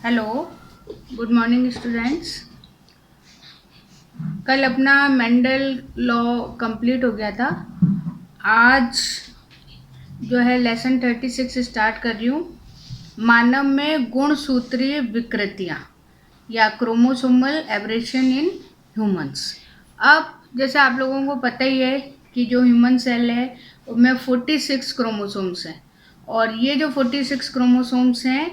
Hello, good morning students. कल अपना Mendel law complete हो गया था। आज जो है लेसन 36 स्टार्ट कर रही हूँ। मानव में गुणसूत्रीय विकृतियाँ या क्रोमोसोमल एब्रेशन इन ह्यूमंस। अब जैसे आप लोगों को पता ही है कि जो ह्यूमन सेल है उनमें 46 क्रोमोसोम्स हैं, और ये जो 46 क्रोमोसोम्स हैं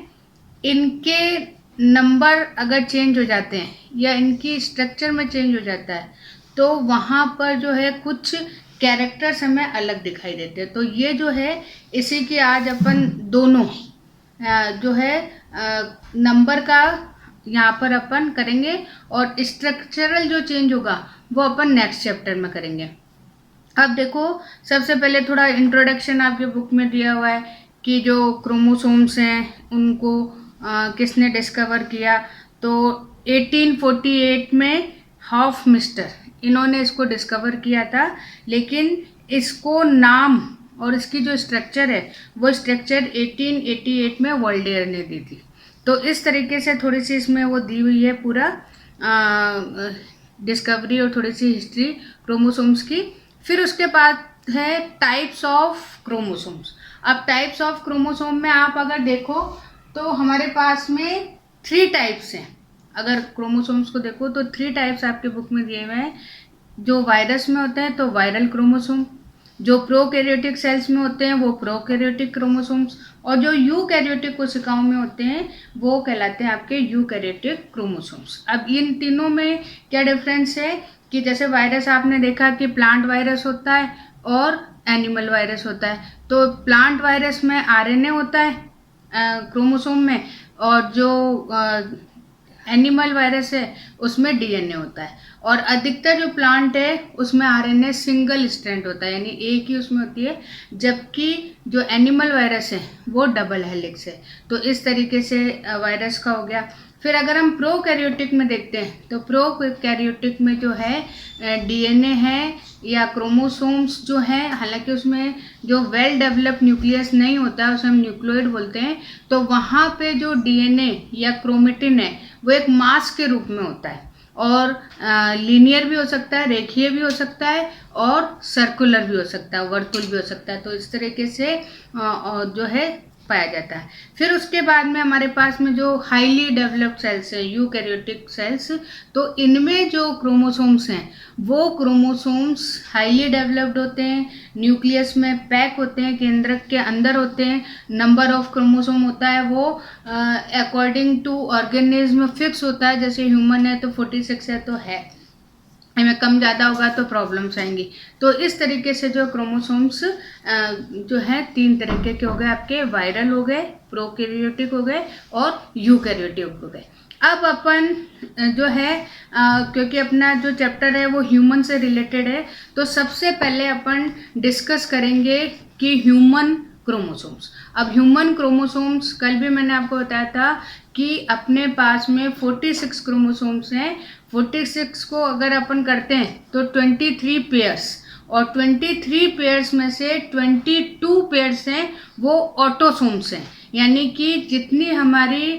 इनके नंबर अगर चेंज हो जाते हैं या इनकी स्ट्रक्चर में चेंज हो जाता है तो वहाँ पर जो है कुछ कैरेक्टर्स हमें अलग दिखाई देते हैं। तो ये जो है इसी की आज अपन दोनों जो है नंबर का यहाँ पर अपन करेंगे, और स्ट्रक्चरल जो चेंज होगा वो अपन नेक्स्ट चैप्टर में करेंगे। अब देखो, सबसे पहले थोड़ा इंट्रोडक्शन आपके बुक में दिया हुआ है कि जो क्रोमोसोम्स हैं उनको किसने डिस्कवर किया। तो 1848 में हॉफ मिस्टर इन्होंने इसको डिस्कवर किया था, लेकिन इसको नाम और इसकी जो स्ट्रक्चर है वो स्ट्रक्चर 1888 में वर्ल्डेयर ने दी थी। तो इस तरीके से थोड़ी सी इसमें वो दी हुई है पूरा डिस्कवरी और थोड़ी सी हिस्ट्री क्रोमोसोम्स की। फिर उसके बाद है टाइप्स ऑफ क्रोमोसोम्स। अब टाइप्स ऑफ क्रोमोसोम में आप अगर देखो तो हमारे पास में 3 टाइप्स हैं। अगर क्रोमोसोम्स को देखो तो 3 टाइप्स आपके बुक में दिए हुए हैं। जो वायरस में होते हैं तो वायरल क्रोमोसोम, जो प्रोकैरियोटिक सेल्स में होते हैं वो प्रोकैरियोटिक क्रोमोसोम्स, और जो यूकैरियोटिक कोशिकाओं में होते हैं वो कहलाते हैं आपके यूकैरियोटिक क्रोमोसोम्स। अब इन तीनों में क्या डिफरेंस है कि जैसे वायरस आपने देखा कि प्लांट वायरस होता है और एनिमल वायरस होता है। तो प्लांट वायरस में आरएनए होता है क्रोमोसोम में, और जो एनिमल वायरस है उसमें डीएनए होता है। और अधिकतर जो प्लांट है उसमें आरएनए सिंगल स्ट्रैंड होता है, यानी एक ही उसमें होती है, जबकि जो एनिमल वायरस है वो डबल हेलिक्स है। तो इस तरीके से वायरस का हो गया। फिर अगर हम प्रोकैरियोटिक में देखते हैं तो प्रोकैरियोटिक में जो है डीएनए है या क्रोमोसोम्स जो है, हालांकि उसमें जो वेल डेवलप्ड न्यूक्लियस नहीं होता है उसे हम न्यूक्लियोइड बोलते हैं। तो वहाँ पे जो डीएनए या क्रोमेटिन है वो एक मास के रूप में होता है, और लीनियर भी हो सकता है, रेखीय भी हो सकता है, और सर्कुलर भी हो सकता है, वर्तुल भी हो सकता है। तो इस तरीके से जो है पाया जाता है। फिर उसके बाद में हमारे पास में जो हाईली डेवलप्ड सेल्स है यूकैरियोटिक सेल्स, तो इनमें जो क्रोमोसोम्स हैं वो क्रोमोसोम्स हाईली डेवलप्ड होते हैं, न्यूक्लियस में पैक होते हैं, केंद्रक के अंदर होते हैं। नंबर ऑफ क्रोमोसोम होता है वो अकॉर्डिंग टू ऑर्गेनिज्म फिक्स होता है। जैसे ह्यूमन है तो 46 है तो है, में कम ज़्यादा होगा तो प्रॉब्लम्स आएंगी। तो इस तरीके से जो क्रोमोसोम्स जो है 3 तरीके के हो गए आपके, वायरल हो गए, प्रोकैरियोटिक हो गए, और यूकैरियोटिक हो गए। अब अपन जो है क्योंकि अपना जो चैप्टर है वो ह्यूमन से रिलेटेड है, तो सबसे पहले अपन डिस्कस करेंगे कि ह्यूमन क्रोमोसोम्स। अब ह्यूमन क्रोमोसोम्स कल भी मैंने आपको बताया था कि अपने पास में 46 क्रोमोसोम्स हैं। 46 को अगर अपन करते हैं तो 23 पेयर्स, और 23 पेयर्स में से 22 पेयर्स हैं वो ऑटोसोम्स हैं, यानी कि जितनी हमारी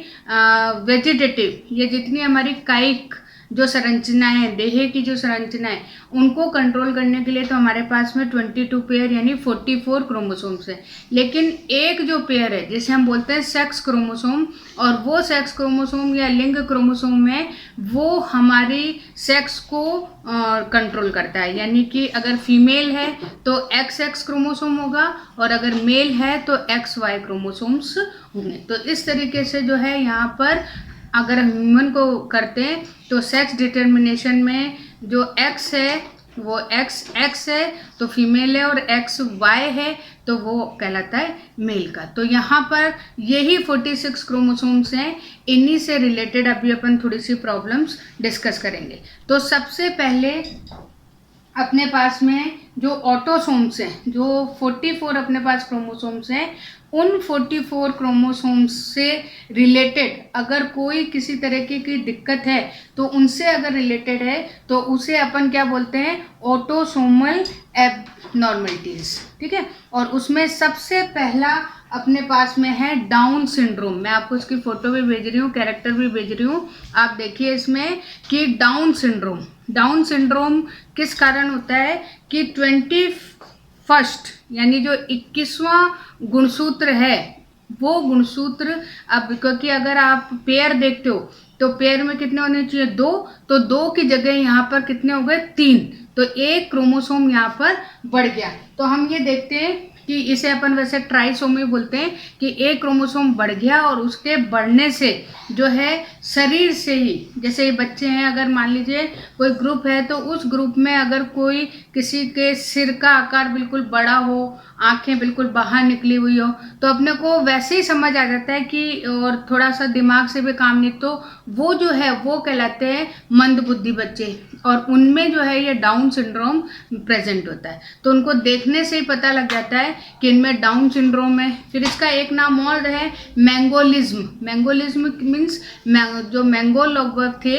वेजिटेटिव या जितनी हमारी कायिक जो संरचनाएं हैं, देह की जो संरचना है, उनको कंट्रोल करने के लिए तो हमारे पास में 22 पेयर यानी 44 क्रोमोसोम्स है। लेकिन एक जो पेयर है जिसे हम बोलते हैं सेक्स क्रोमोसोम, और वो सेक्स क्रोमोसोम या लिंग क्रोमोसोम है वो हमारी सेक्स को कंट्रोल करता है। यानी कि अगर फीमेल है तो XX क्रोमोसोम होगा, और अगर मेल है तो XY क्रोमोसोम्स होंगे। तो इस तरीके से जो है यहाँ पर अगर ह्यूमन को करते हैं तो सेक्स डिटर्मिनेशन में जो X है वो XX है तो फीमेल है, और XY है तो वो कहलाता है मेल का। तो यहाँ पर यही 46 क्रोमोसोम्स हैं, इन्हीं से रिलेटेड अभी अपन थोड़ी सी प्रॉब्लम्स डिस्कस करेंगे। तो सबसे पहले अपने पास में जो ऑटोसोम्स हैं, जो 44 अपने पास क्रोमोसोम्स हैं, उन 44 क्रोमोसोम्स से रिलेटेड अगर कोई किसी तरह की दिक्कत है तो उनसे अगर रिलेटेड है तो उसे अपन क्या बोलते हैं, ऑटोसोमल एबनॉर्मलिटीज। ठीक है, और उसमें सबसे पहला अपने पास में है डाउन सिंड्रोम। मैं आपको इसकी फोटो भी भेज रही हूँ, कैरेक्टर भी भेज रही हूँ, आप देखिए इसमें कि डाउन सिंड्रोम किस कारण होता है कि 21 यानी जो 21वां गुणसूत्र है वो गुणसूत्र, अब क्योंकि अगर आप पेयर देखते हो तो पेयर में कितने होने चाहिए, 2, तो 2 की जगह यहाँ पर कितने हो गए, 3, तो एक क्रोमोसोम यहाँ पर बढ़ गया। तो हम ये देखते हैं कि इसे अपन वैसे ट्राइसोमी बोलते हैं कि एक क्रोमोसोम बढ़ गया और उसके बढ़ने से जो है शरीर से ही, जैसे ये बच्चे हैं, अगर मान लीजिए कोई ग्रुप है तो उस ग्रुप में अगर कोई किसी के सिर का आकार बिल्कुल बड़ा हो, आंखें बिल्कुल बाहर निकली हुई हो, तो अपने को वैसे ही समझ आ जाता है कि, और थोड़ा सा दिमाग से भी काम नहीं, तो वो जो है वो कहलाते हैं मंदबुद्धि बच्चे, और उनमें जो है ये डाउन सिंड्रोम प्रेजेंट होता है। तो उनको देखने से ही पता लग जाता है कि इनमें डाउन सिंड्रोम है। फिर इसका एक नाम और है मैंगोलिज्म मीन्स जो मंगोल लोग थे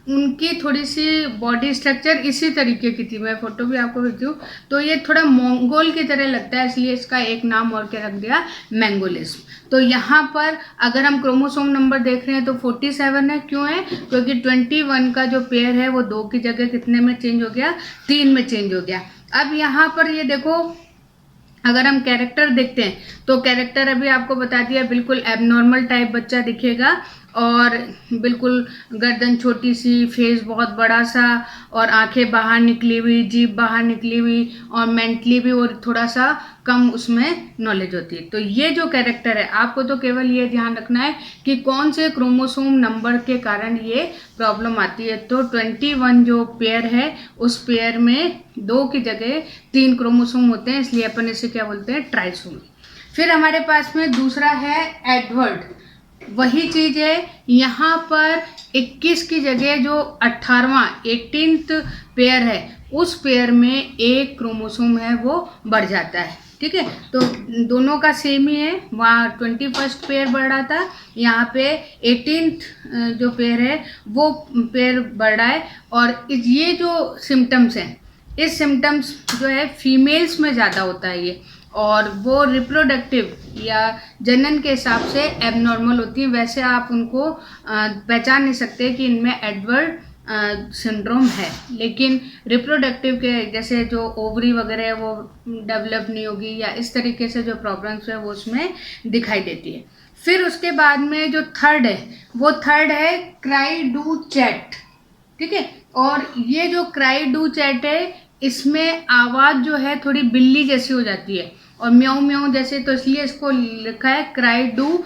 उनकी थोड़ी सी बॉडी स्ट्रक्चर इसी तरीके की थी। मैं फोटो भी आपको भेजूँ तो ये थोड़ा मंगोल की तरह लगता है, इसलिए इसका एक नाम और क्या रख दिया, मैंगोलिज्म। तो यहाँ पर अगर हम क्रोमोसोम नंबर देख रहे हैं तो 47 है। क्यों है, क्योंकि 21 का जो पेयर है वो 2 की जगह कितने में चेंज हो गया, 3 में चेंज हो गया। अब यहाँ पर ये देखो, अगर हम कैरेक्टर देखते हैं तो कैरेक्टर अभी आपको बता दिया, बिल्कुल एबनॉर्मल टाइप बच्चा दिखेगा और बिल्कुल गर्दन छोटी सी, फेस बहुत बड़ा सा और आंखें बाहर निकली हुई, जीभ बाहर निकली हुई, और मेंटली भी और थोड़ा सा कम उसमें नॉलेज होती है। तो ये जो कैरेक्टर है, आपको तो केवल ये ध्यान रखना है कि कौन से क्रोमोसोम नंबर के कारण ये प्रॉब्लम आती है। तो 21 जो पेयर है उस पेयर में 2 की जगह 3 क्रोमोसोम होते हैं, इसलिए अपन इसे क्या बोलते हैं, ट्राइसोमी। फिर हमारे पास में दूसरा है एडवर्ड, वही चीज है, यहाँ पर 21 की जगह जो 18वां 18th पेयर है उस पेयर में एक क्रोमोसोम है वो बढ़ जाता है। ठीक है, तो दोनों का सेम ही है, वहाँ 21 पेयर बढ़ रहा था, यहाँ पे 18th जो पेयर है वो पेयर बढ़ रहा है। और ये जो सिम्टम्स हैं, इस सिम्टम्स जो है फीमेल्स में ज़्यादा होता है ये, और वो रिप्रोडक्टिव या जनन के हिसाब से एबनॉर्मल होती है। वैसे आप उनको पहचान नहीं सकते कि इनमें एडवर्ड सिंड्रोम है, लेकिन रिप्रोडक्टिव के जैसे जो ओवरी वगैरह है वो डेवलप नहीं होगी, या इस तरीके से जो प्रॉब्लम्स है वो उसमें दिखाई देती है। फिर उसके बाद में जो थर्ड है वो थर्ड है क्राई डू चैट। ठीक है, और ये जो क्राई डू चैट है इसमें आवाज़ जो है थोड़ी बिल्ली जैसी हो जाती है और म्याऊं म्याऊं जैसे, तो इसलिए इसको लिखा है क्राई डू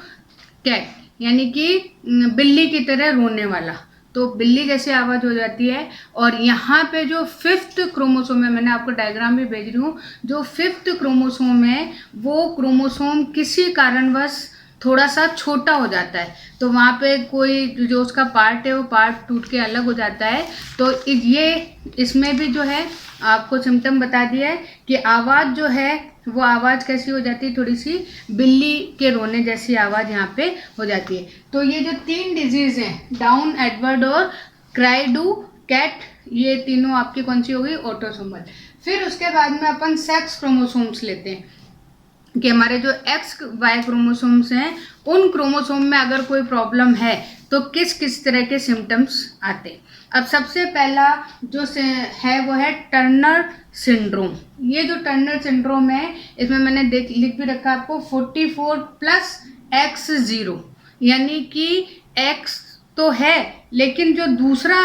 कैट, यानी कि बिल्ली की तरह रोने वाला, तो बिल्ली जैसी आवाज़ हो जाती है। और यहाँ पे जो 5th क्रोमोसोम है, मैंने आपको डायग्राम भी भेज रही हूँ, जो 5th क्रोमोसोम है वो क्रोमोसोम किसी कारणवश थोड़ा सा छोटा हो जाता है, तो वहाँ पे कोई जो उसका पार्ट है वो पार्ट टूट के अलग हो जाता है। तो ये इसमें भी जो है आपको सिम्टम बता दिया है कि आवाज़ जो है वो आवाज़ कैसी हो जाती है, थोड़ी सी बिल्ली के रोने जैसी आवाज़ यहाँ पे हो जाती है। तो ये जो 3 डिजीज़ हैं, डाउन, एडवर्ड और क्राई डू कैट, ये तीनों आपकी कौन सी हो गई, ऑटोसोमल। फिर उसके बाद में अपन सेक्स क्रोमोसोम्स लेते हैं कि हमारे जो एक्स वाई क्रोमोसोम्स हैं उन क्रोमोसोम में अगर कोई प्रॉब्लम है तो किस किस तरह के सिम्टम्स आते हैं। अब सबसे पहला जो है वो है टर्नर सिंड्रोम। ये जो टर्नर सिंड्रोम है इसमें मैंने लिख भी रखा आपको 44+X0, यानी कि X तो है लेकिन जो दूसरा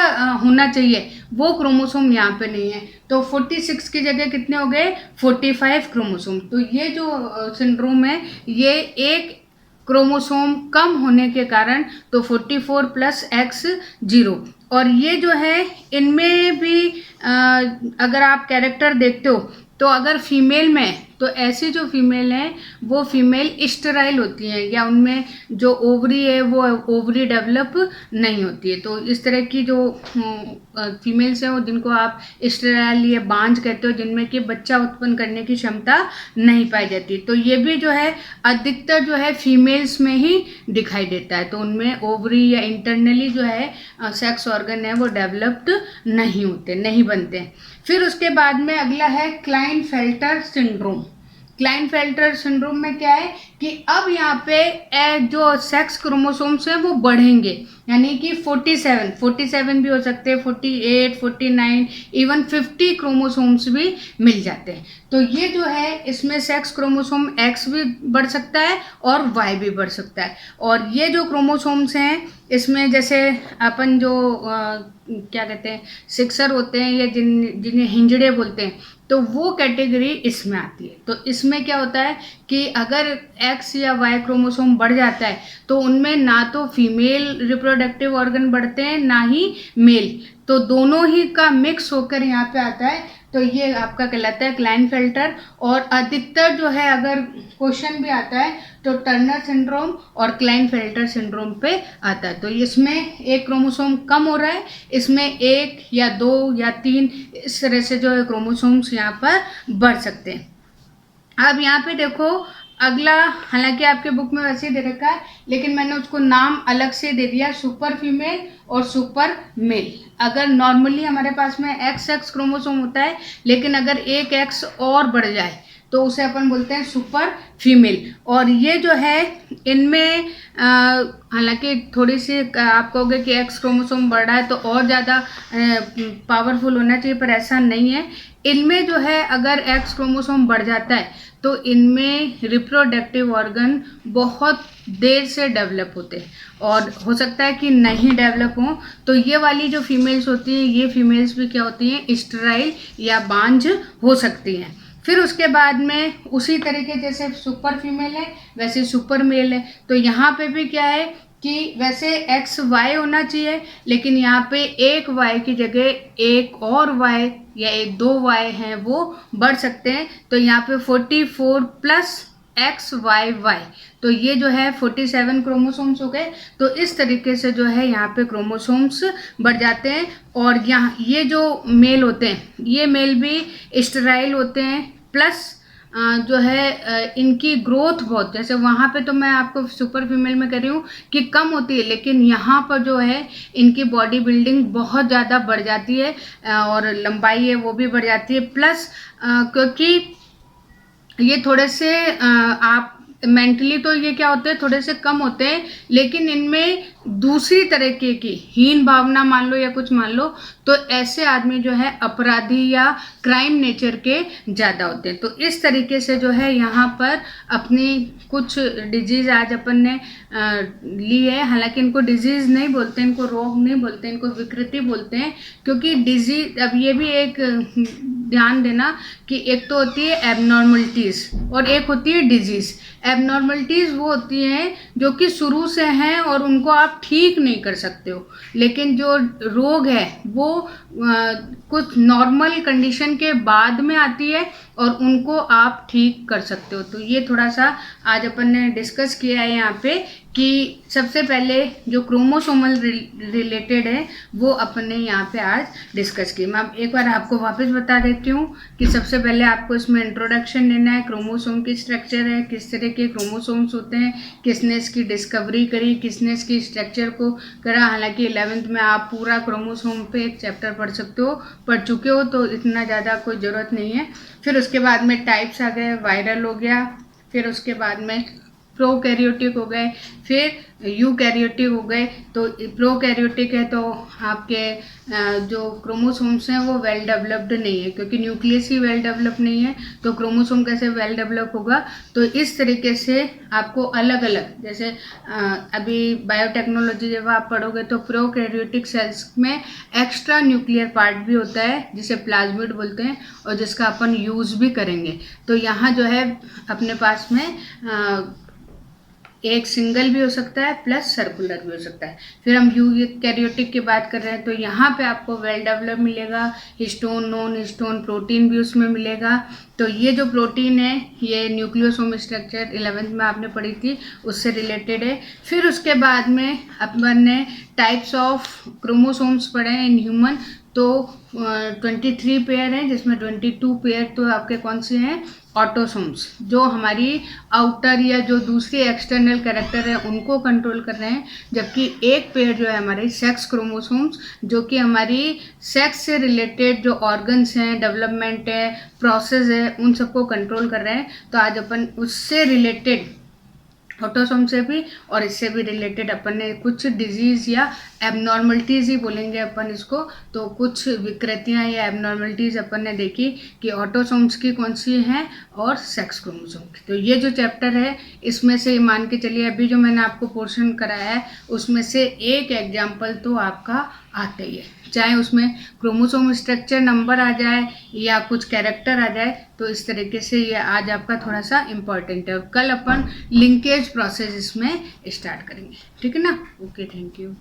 होना चाहिए वो क्रोमोसोम यहाँ पे नहीं है, तो 46 की जगह कितने हो गए, 45 क्रोमोसोम। तो ये जो सिंड्रोम है ये एक क्रोमोसोम कम होने के कारण, तो 44+X0। और ये जो है इनमें भी अगर आप कैरेक्टर देखते हो तो अगर फीमेल में, तो ऐसी जो फीमेल हैं वो फीमेल स्टेराइल होती हैं, या उनमें जो ओवरी है वो ओवरी डेवलप नहीं होती है। तो इस तरह की जो फीमेल्स हैं वो जिनको आप स्टेराइल या बांझ कहते हो, जिनमें कि बच्चा उत्पन्न करने की क्षमता नहीं पाई जाती, तो ये भी जो है अधिकतर जो है फीमेल्स में ही दिखाई देता है। तो उनमें ओवरी या इंटरनली जो है सेक्स ऑर्गन है वो डेवलप्ड नहीं होते, नहीं बनते। फिर उसके बाद में अगला है क्लाइनफेल्टर सिंड्रोम। क्लाइनफेल्टर सिंड्रोम में क्या है कि अब यहाँ पे जो सेक्स क्रोमोसोम्स हैं वो बढ़ेंगे, यानी कि 47 भी हो सकते हैं, 48, 49, इवन 50 क्रोमोसोम्स भी मिल जाते हैं। तो ये जो है इसमें सेक्स क्रोमोसोम एक्स भी बढ़ सकता है और वाई भी बढ़ सकता है। और ये जो क्रोमोसोम्स हैं इसमें जैसे अपन जो क्या कहते हैं सिक्सर होते हैं या जिन्हें हिंजड़े बोलते हैं, तो वो कैटेगरी इसमें आती है। तो इसमें क्या होता है कि अगर एक्स या वाई क्रोमोसोम बढ़ जाता है तो उनमें ना तो फीमेल रिप्रोडक्टिव ऑर्गन बढ़ते हैं ना ही मेल, तो दोनों ही का मिक्स होकर यहाँ पे आता है। तो ये आपका कहलाता है क्लाइनफेल्टर। और अधिकतर जो है अगर क्वेश्चन भी आता है तो टर्नर सिंड्रोम और क्लाइनफेल्टर सिंड्रोम पे आता है। तो इसमें एक क्रोमोसोम कम हो रहा है, इसमें 1 या 2 या 3 इस तरह से जो है क्रोमोसोम्स यहाँ पर बढ़ सकते हैं। अब यहाँ पे देखो अगला, हालांकि आपके बुक में वैसे ही दे रखा है लेकिन मैंने उसको नाम अलग से दे दिया, सुपर फीमेल और सुपर मेल। अगर नॉर्मली हमारे पास में XX क्रोमोसोम होता है, लेकिन अगर एक X और बढ़ जाए तो उसे अपन बोलते हैं सुपर फीमेल। और ये जो है इनमें हालांकि थोड़ी सी आप कहोगे कि X क्रोमोसोम बढ़ रहा है तो और ज़्यादा पावरफुल होना चाहिए, पर ऐसा नहीं है। इनमें जो है अगर X क्रोमोसोम बढ़ जाता है तो इनमें रिप्रोडक्टिव ऑर्गन बहुत देर से डेवलप होते हैं और हो सकता है कि नहीं डेवलप हों। तो ये वाली जो फीमेल्स होती हैं, ये फीमेल्स भी क्या होती हैं, स्टेराइल या बांझ हो सकती हैं। फिर उसके बाद में उसी तरीके जैसे सुपर फीमेल है वैसे सुपर मेल है। तो यहाँ पे भी क्या है कि वैसे XY होना चाहिए, लेकिन यहाँ पे एक Y की जगह एक और Y या एक 2 Y हैं वो बढ़ सकते हैं। तो यहाँ पे 44 प्लस XYY, तो ये जो है 47 क्रोमोसोम्स हो गए। तो इस तरीके से जो है यहाँ पे क्रोमोसोम्स बढ़ जाते हैं। और यहाँ ये जो मेल होते हैं ये मेल भी स्टेराइल होते हैं, प्लस जो है इनकी ग्रोथ बहुत, जैसे वहाँ पे तो मैं आपको सुपर फीमेल में कह रही हूँ कि कम होती है, लेकिन यहाँ पर जो है इनकी बॉडी बिल्डिंग बहुत ज़्यादा बढ़ जाती है और लंबाई है वो भी बढ़ जाती है। प्लस क्योंकि ये थोड़े से आप मेंटली तो ये क्या होते हैं थोड़े से कम होते हैं, लेकिन इनमें दूसरी तरीके की हीन भावना मान लो या कुछ मान लो, तो ऐसे आदमी जो है अपराधी या क्राइम नेचर के ज़्यादा होते हैं। तो इस तरीके से जो है यहाँ पर अपनी कुछ डिजीज़ आज अपन ने ली है। हालांकि इनको डिजीज़ नहीं बोलते, इनको रोग नहीं बोलते, इनको विकृति बोलते हैं, क्योंकि डिजीज, अब ये भी एक ध्यान देना कि एक तो होती है एबनॉर्मलिटीज़ और एक होती है डिजीज़। एबनॉर्मलिटीज़ वो होती हैं जो कि शुरू से हैं और उनको आप ठीक नहीं कर सकते हो, लेकिन जो रोग है वो कुछ नॉर्मल कंडीशन के बाद में आती है और उनको आप ठीक कर सकते हो। तो ये थोड़ा सा आज अपन ने डिस्कस किया है यहाँ पे कि सबसे पहले जो क्रोमोसोमल रिलेटेड है वो अपन ने यहाँ पे आज डिस्कस की। मैं एक बार आपको वापस बता देती हूँ कि सबसे पहले आपको इसमें इंट्रोडक्शन लेना है, क्रोमोसोम की स्ट्रक्चर है, किस तरह के क्रोमोसोम्स होते हैं, किसने इसकी डिस्कवरी करी, किसने इसकी स्ट्रक्चर को करा। हालांकि 11th में आप पूरा क्रोमोसोम पे एक चैप्टर पढ़ चुके हो तो इतना ज़्यादा कोई ज़रूरत नहीं है। फिर उसके बाद में टाइप्स आ गए, वायरल हो गया, फिर उसके बाद में प्रोकैरियोटिक हो गए, फिर यूकैरियोटिक हो गए। तो प्रोकैरियोटिक है तो आपके जो क्रोमोसोम्स हैं वो वेल डेवलप्ड नहीं है, क्योंकि न्यूक्लियस ही वेल डेवलप नहीं है तो क्रोमोसोम कैसे वेल डेवलप होगा। तो इस तरीके से आपको अलग अलग, जैसे अभी बायोटेक्नोलॉजी जब आप पढ़ोगे तो प्रोकैरियोटिक सेल्स में एक्स्ट्रा न्यूक्लियर पार्ट भी होता है जिसे प्लाज्मिड बोलते हैं और जिसका अपन यूज़ भी करेंगे। तो यहाँ जो है अपने पास में एक सिंगल भी हो सकता है प्लस सर्कुलर भी हो सकता है। फिर हम यूकैरियोटिक की बात कर रहे हैं तो यहाँ पे आपको वेल डेवलप मिलेगा, हिस्टोन, नॉन हिस्टोन प्रोटीन भी उसमें मिलेगा। तो ये जो प्रोटीन है ये न्यूक्लियोसोम स्ट्रक्चर 11th में आपने पढ़ी थी उससे रिलेटेड है। फिर उसके बाद में अपन ने टाइप्स ऑफ क्रोमोसोम्स पढ़े हैं इन ह्यूमन। तो 23 पेयर हैं जिसमें 22 पेयर तो आपके कौन से हैं, ऑटोसोम्स जो हमारी आउटर या जो दूसरी एक्सटर्नल कैरेक्टर है उनको कंट्रोल कर रहे हैं, जबकि एक पेयर जो है हमारे सेक्स क्रोमोसोम्स जो कि हमारी सेक्स से रिलेटेड जो ऑर्गन्स हैं, डेवलपमेंट है, प्रोसेस है, उन सबको कंट्रोल कर रहे हैं। तो आज अपन उससे रिलेटेड ऑटोसोम से भी और इससे भी रिलेटेड अपन ने कुछ डिजीज़ या एबनॉर्मलिटीज़ ही बोलेंगे अपन इसको, तो कुछ विकृतियाँ या एबनॉर्मलिटीज़ अपन ने देखी कि ऑटोसोम्स की कौन सी हैं और सेक्स क्रोमोसोम की। तो ये जो चैप्टर है इसमें से मान के चलिए अभी जो मैंने आपको पोर्शन कराया है उसमें से एक एग्जाम्पल तो आपका आता ही है, चाहे उसमें क्रोमोसोम स्ट्रक्चर नंबर आ जाए या कुछ कैरेक्टर आ जाए। तो इस तरीके से ये आज आपका थोड़ा सा इम्पॉर्टेंट है। कल अपन लिंकेज प्रोसेस इसमें स्टार्ट करेंगे, ठीक है ना। Okay, thank you.